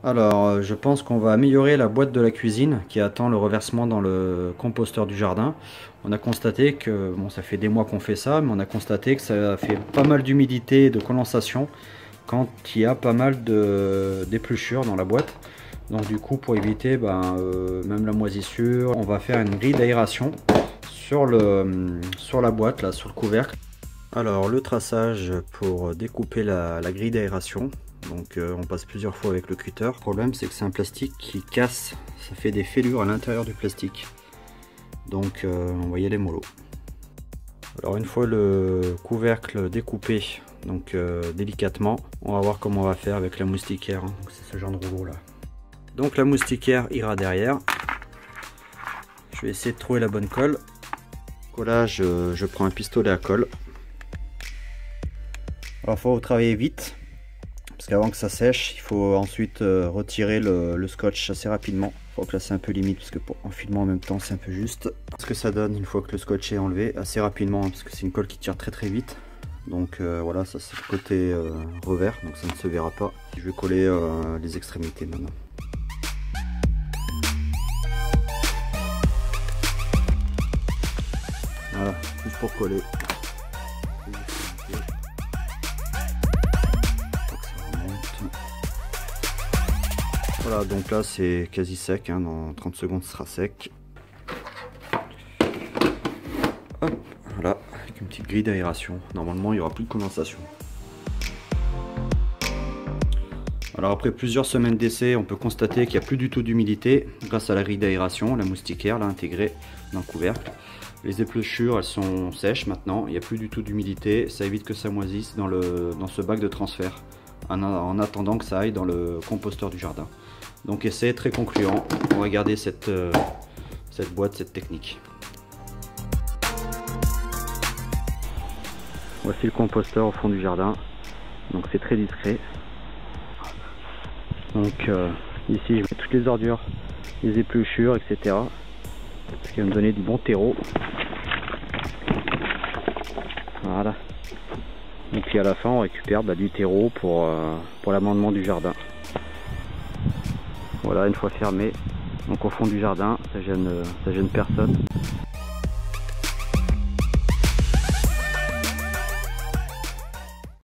Alors, je pense qu'on va améliorer la boîte de la cuisine qui attend le reversement dans le composteur du jardin. On a constaté que, bon, ça fait des mois qu'on fait ça, mais on a constaté que ça fait pas mal d'humidité et de condensation quand il y a pas mal d'épluchures dans la boîte. Donc du coup, pour éviter même la moisissure, on va faire une grille d'aération sur la boîte, là, sur le couvercle. Alors, le traçage pour découper la grille d'aération. Donc on passe plusieurs fois avec le cutter. Le problème, c'est que c'est un plastique qui casse, ça fait des fêlures à l'intérieur du plastique. Donc on va y aller mollo. Alors une fois le couvercle découpé, donc délicatement, on va voir comment on va faire avec la moustiquaire. C'est ce genre de rouleau là. Donc la moustiquaire ira derrière. Je vais essayer de trouver la bonne colle. Collage, je prends un pistolet à colle. Alors il faut travailler vite, parce qu'avant que ça sèche, il faut ensuite retirer le scotch assez rapidement. Il faut que là c'est un peu limite, parce que en filmant en même temps c'est un peu juste. Ce que ça donne une fois que le scotch est enlevé, assez rapidement, parce que c'est une colle qui tire très vite. Donc voilà, ça c'est le côté revers, donc ça ne se verra pas. Je vais coller les extrémités maintenant. Voilà, juste pour coller. Voilà, donc là c'est quasi sec, hein, dans 30 secondes ce sera sec. Hop, voilà, avec une petite grille d'aération. Normalement il n'y aura plus de condensation. Alors après plusieurs semaines d'essai, on peut constater qu'il n'y a plus du tout d'humidité grâce à la grille d'aération, la moustiquaire là intégrée dans le couvercle. Les épluchures elles sont sèches maintenant, il n'y a plus du tout d'humidité, ça évite que ça moisisse dans ce bac de transfert en attendant que ça aille dans le composteur du jardin. Donc essai très concluant, on va garder cette boîte, cette technique. Voici le composteur au fond du jardin, donc c'est très discret. Donc ici je mets toutes les ordures, les épluchures, etc. Ce qui va me donner du bon terreau. Voilà. Et puis à la fin on récupère du terreau pour l'amendement du jardin. Voilà, une fois fermé, donc au fond du jardin, ça gêne personne.